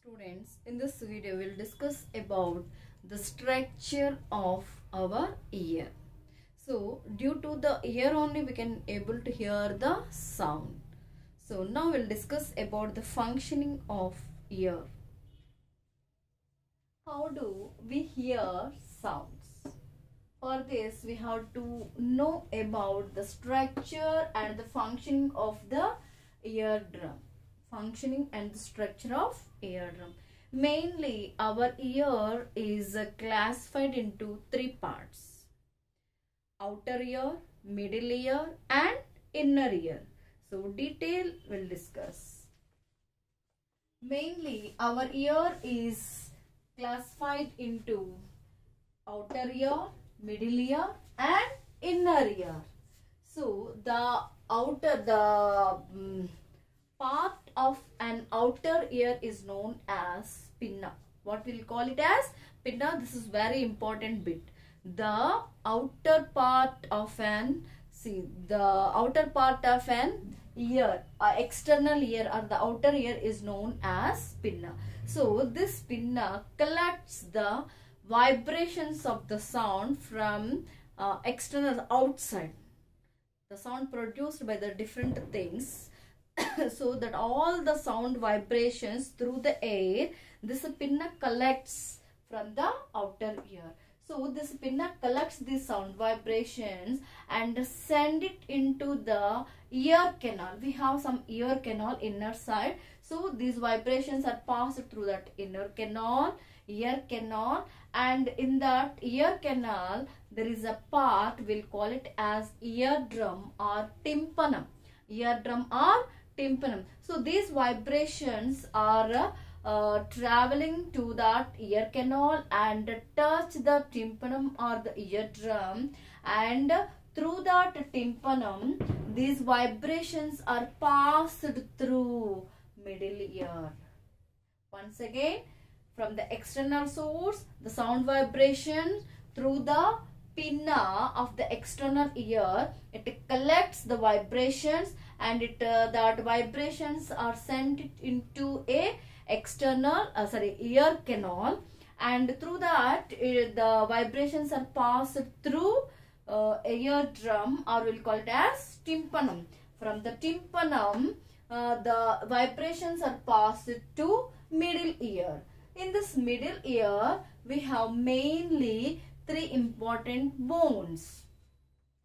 Students, in this video we'll discuss about the structure of our ear. So due to the ear only we can able to hear the sound. So now we'll discuss about the functioning of ear. How do we hear sounds? For this we have to know about the structure and the functioning of the eardrum. Functioning and the structure of eardrum. Mainly our ear is classified into three parts: outer ear, middle ear and inner ear. So detail we'll discuss. Mainly our ear is classified into outer ear, middle ear and inner ear. So the part of an outer ear is known as pinna. What we'll call it as pinna. This is very important bit. The outer part of an ear, external ear or the outer ear is known as pinna. So this pinna collects the vibrations of the sound from external outside. The sound produced by the different things. So that all the sound vibrations through the air, this pinna collects from the outer ear. So this pinna collects the sound vibrations and send it into the ear canal. We have some ear canal inner side. So these vibrations are passed through that inner canal, ear canal, and in that ear canal there is a part, we'll call it as eardrum or tympanum. Eardrum or tympanum. So these vibrations are traveling to that ear canal and touch the tympanum or the eardrum, and through that tympanum these vibrations are passed through middle ear. Once again, from the external source, the sound vibration through the pinna of the external ear, it collects the vibrations and that vibrations are sent into a external ear canal, and through that the vibrations are passed through eardrum, or we'll call it as tympanum. From the tympanum the vibrations are passed to middle ear. In this middle ear we have mainly three important bones,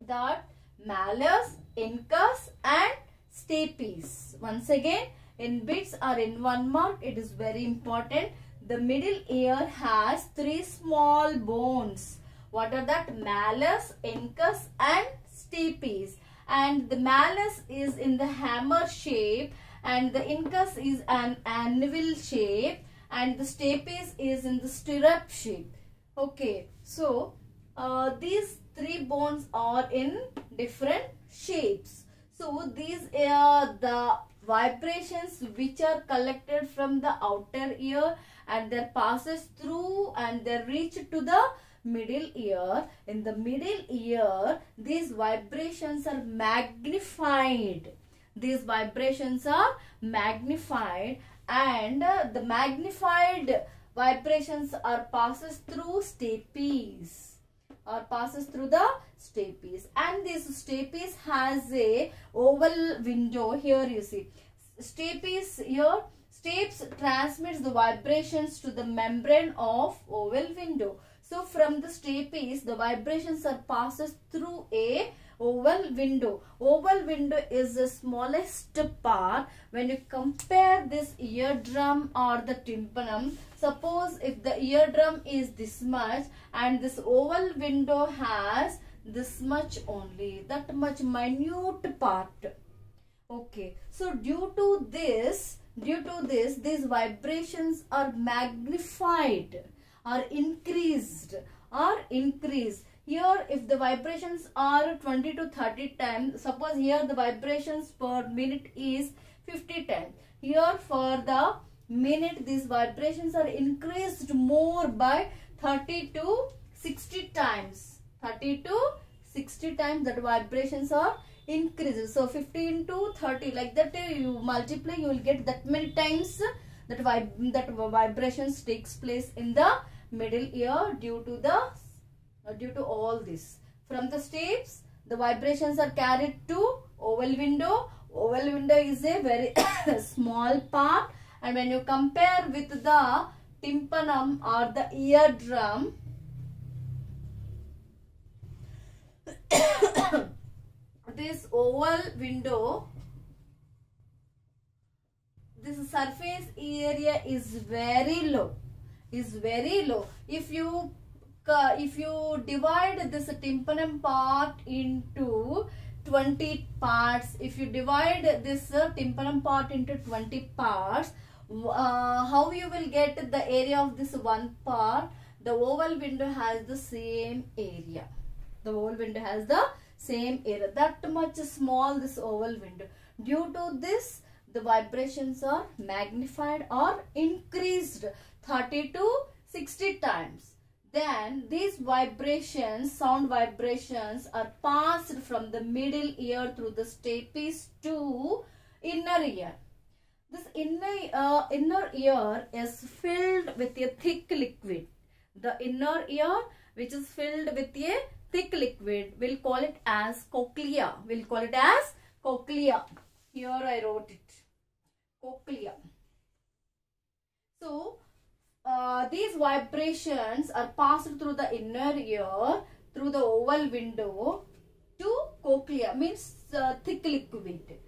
that malleus, incus and stapes. Once again, in bits or in 1 mark, it is very important. The middle ear has three small bones. What are that? Malleus, incus and stapes. And the malleus is in the hammer shape and the incus is an anvil shape and the stapes is in the stirrup shape. Okay, so these three bones are in different shapes. So these are the vibrations which are collected from the outer ear and they passes through and they reach to the middle ear. In the middle ear, these vibrations are magnified. These vibrations are magnified, and the magnified vibrations are passes through stapes, or passes through the stapes, and this stapes has a oval window. Here you see stapes here. Stapes transmits the vibrations to the membrane of oval window. So from the stapes the vibrations are passes through a oval window. Oval window is the smallest part when you compare this eardrum or the tympanum. Suppose if the eardrum is this much and this oval window has this much only, that much minute part. Okay, so due to this these vibrations are magnified or increased Here if the vibrations are 20 to 30 times, suppose here the vibrations per minute is 50 times. Here for the minute these vibrations are increased more by 30 to 60 times. 30 to 60 times that vibrations are increased. So 15 to 30, like that you multiply, you will get that many times that vibrations takes place in the middle ear due to all this. From the stapes, the vibrations are carried to oval window. Oval window is a very small part, and when you compare with the tympanum or the eardrum, this oval window, this surface area is very low. If you divide this tympanum part into 20 parts, if you divide this tympanum part into 20 parts, how you will get the area of this one part? The oval window has the same area. The oval window has the same area. That much small this oval window. Due to this, the vibrations are magnified or increased 30 to 60 times. Then these vibrations, sound vibrations, are passed from the middle ear through the stapes to inner ear. This inner ear is filled with a thick liquid. The inner ear, which is filled with a thick liquid, we'll call it as cochlea. We'll call it as cochlea. Here I wrote it. Cochlea. So, these vibrations are passed through the inner ear through the oval window to cochlea, means thick liquid.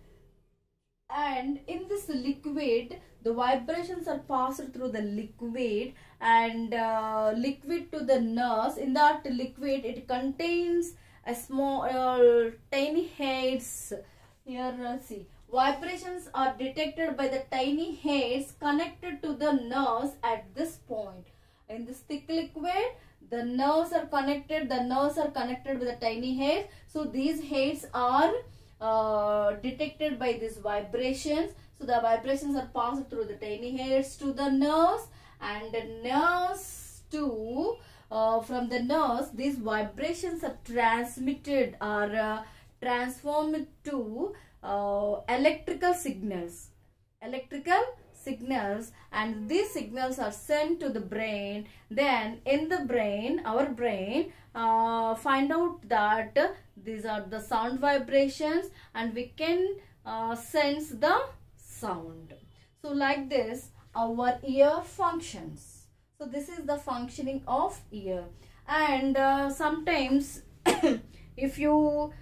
And in this liquid, the vibrations are passed through the liquid and liquid to the nerves. In that liquid, it contains a small tiny heads. Here see, vibrations are detected by the tiny heads connected to the nerves at this point. In this thick liquid, the nerves are connected. The nerves are connected with the tiny heads. So these heads are detected by these vibrations. So the vibrations are passed through the tiny heads to the nerves, and the nerves to from the nerves, these vibrations are transmitted or transformed to electrical signals. And these signals are sent to the brain. Then in the brain, our brain find out that these are the sound vibrations, and we can sense the sound. So like this, our ear functions. So this is the functioning of ear. And sometimes if you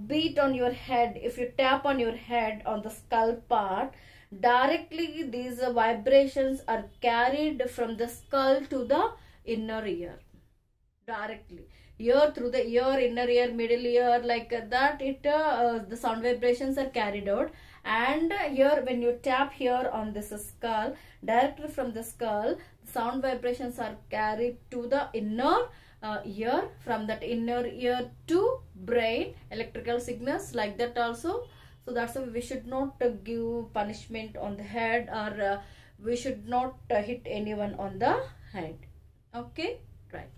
beat on your head, if you tap on your head on the skull part, directly these vibrations are carried from the skull to the inner ear. Directly. Ear through the ear, inner ear, middle ear, like that, the sound vibrations are carried out. And here, when you tap here on this skull, directly from the skull, sound vibrations are carried to the inner ear. From that inner ear to brain, electrical signals, like that also. So that's why we should not give punishment on the head, or we should not hit anyone on the head. Okay, right.